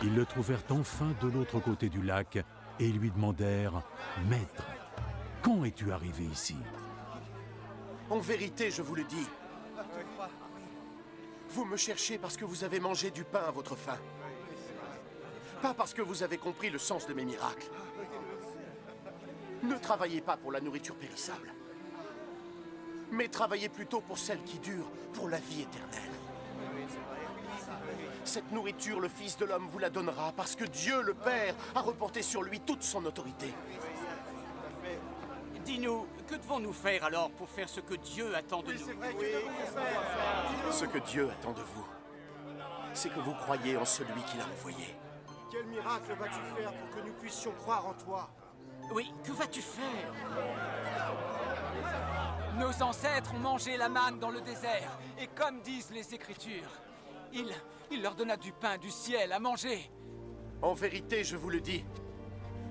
Ils le trouvèrent enfin de l'autre côté du lac et lui demandèrent « Maître, quand es-tu arrivé ici ?» En vérité, je vous le dis, vous me cherchez parce que vous avez mangé du pain à votre faim. Pas parce que vous avez compris le sens de mes miracles. Ne travaillez pas pour la nourriture périssable, mais travaillez plutôt pour celle qui dure, pour la vie éternelle. Cette nourriture, le Fils de l'homme vous la donnera parce que Dieu, le Père, a reporté sur lui toute son autorité. Dis-nous, que devons-nous faire alors pour faire ce que Dieu attend de nous? Ce que Dieu attend de vous, c'est que vous croyiez en celui qui l'a envoyé. Quel miracle vas-tu faire pour que nous puissions croire en toi? Oui, que vas-tu faire? Nos ancêtres ont mangé la manne dans le désert, et comme disent les Écritures, il leur donna du pain du ciel à manger. En vérité, je vous le dis,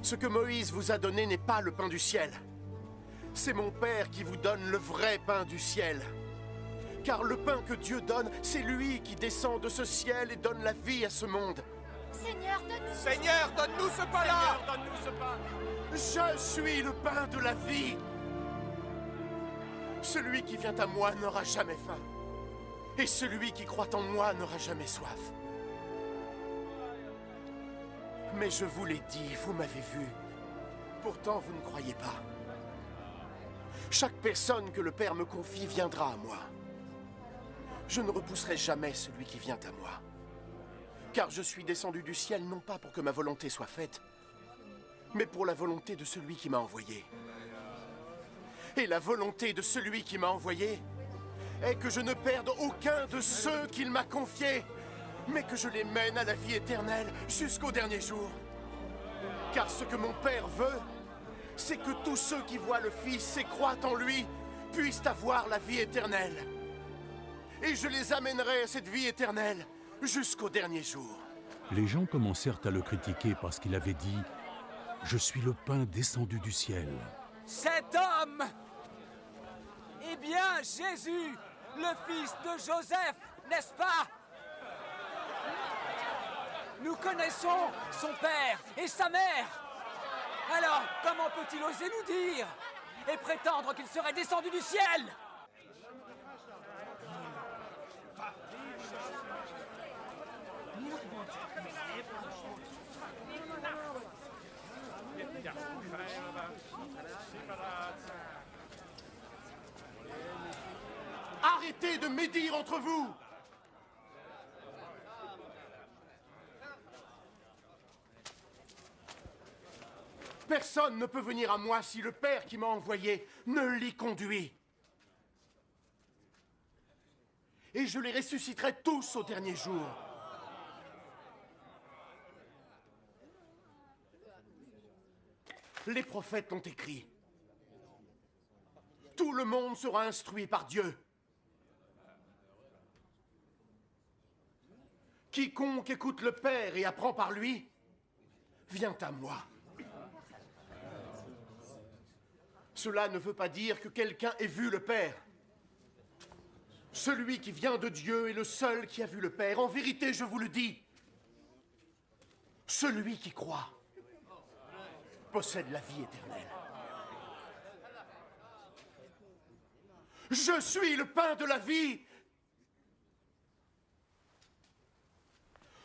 ce que Moïse vous a donné n'est pas le pain du ciel. C'est mon Père qui vous donne le vrai pain du ciel. Car le pain que Dieu donne, c'est lui qui descend de ce ciel et donne la vie à ce monde. Seigneur, donne-nous... Seigneur, donne-nous ce pain-là! Je suis le pain de la vie. Celui qui vient à moi n'aura jamais faim. Et celui qui croit en moi n'aura jamais soif. Mais je vous l'ai dit, vous m'avez vu. Pourtant, vous ne croyez pas. Chaque personne que le Père me confie viendra à moi. Je ne repousserai jamais celui qui vient à moi. Car je suis descendu du ciel non pas pour que ma volonté soit faite, mais pour la volonté de celui qui m'a envoyé. Et la volonté de celui qui m'a envoyé est que je ne perde aucun de ceux qu'il m'a confiés, mais que je les mène à la vie éternelle jusqu'au dernier jour. Car ce que mon Père veut, c'est que tous ceux qui voient le Fils et croient en lui puissent avoir la vie éternelle. Et je les amènerai à cette vie éternelle jusqu'au dernier jour. Les gens commencèrent à le critiquer parce qu'il avait dit « Je suis le pain descendu du ciel ». Cet homme! Eh bien, Jésus, le fils de Joseph, n'est-ce pas? Nous connaissons son père et sa mère. Alors, comment peut-il oser nous dire et prétendre qu'il serait descendu du ciel? Arrêtez de médire entre vous! Personne ne peut venir à moi si le Père qui m'a envoyé ne l'y conduit. Et je les ressusciterai tous au dernier jour. Les prophètes l'ont écrit. Tout le monde sera instruit par Dieu. Quiconque écoute le Père et apprend par lui, vient à moi. Cela ne veut pas dire que quelqu'un ait vu le Père. Celui qui vient de Dieu est le seul qui a vu le Père. En vérité, je vous le dis, celui qui croit possède la vie éternelle. Je suis le pain de la vie.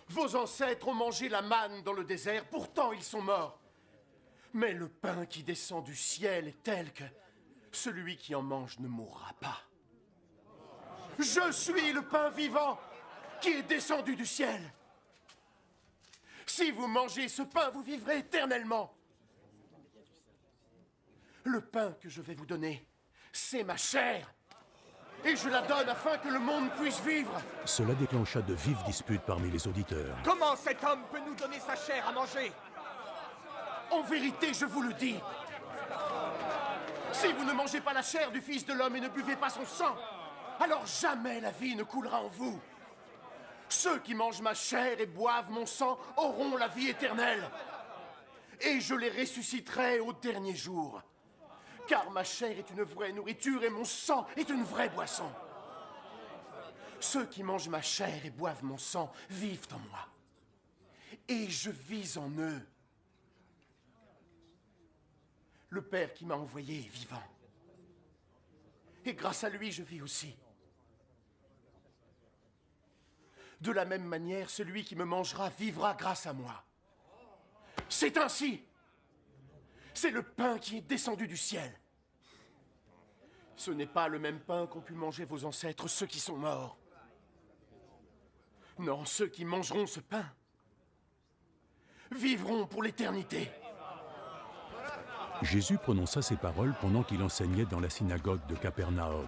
Vos ancêtres ont mangé la manne dans le désert, pourtant ils sont morts. Mais le pain qui descend du ciel est tel que celui qui en mange ne mourra pas. Je suis le pain vivant qui est descendu du ciel. Si vous mangez ce pain, vous vivrez éternellement. Le pain que je vais vous donner, c'est ma chair. Et je la donne afin que le monde puisse vivre. Cela déclencha de vives disputes parmi les auditeurs. Comment cet homme peut nous donner sa chair à manger? En vérité, je vous le dis. Si vous ne mangez pas la chair du Fils de l'homme et ne buvez pas son sang, alors jamais la vie ne coulera en vous. Ceux qui mangent ma chair et boivent mon sang auront la vie éternelle. Et je les ressusciterai au dernier jour. Car ma chair est une vraie nourriture et mon sang est une vraie boisson. Ceux qui mangent ma chair et boivent mon sang vivent en moi. et je vis en eux. Le Père qui m'a envoyé est vivant. Et grâce à lui, je vis aussi. De la même manière, celui qui me mangera vivra grâce à moi. C'est ainsi. C'est le pain qui est descendu du ciel. Ce n'est pas le même pain qu'ont pu manger vos ancêtres, ceux qui sont morts. Non, ceux qui mangeront ce pain vivront pour l'éternité. Jésus prononça ces paroles pendant qu'il enseignait dans la synagogue de Capernaum.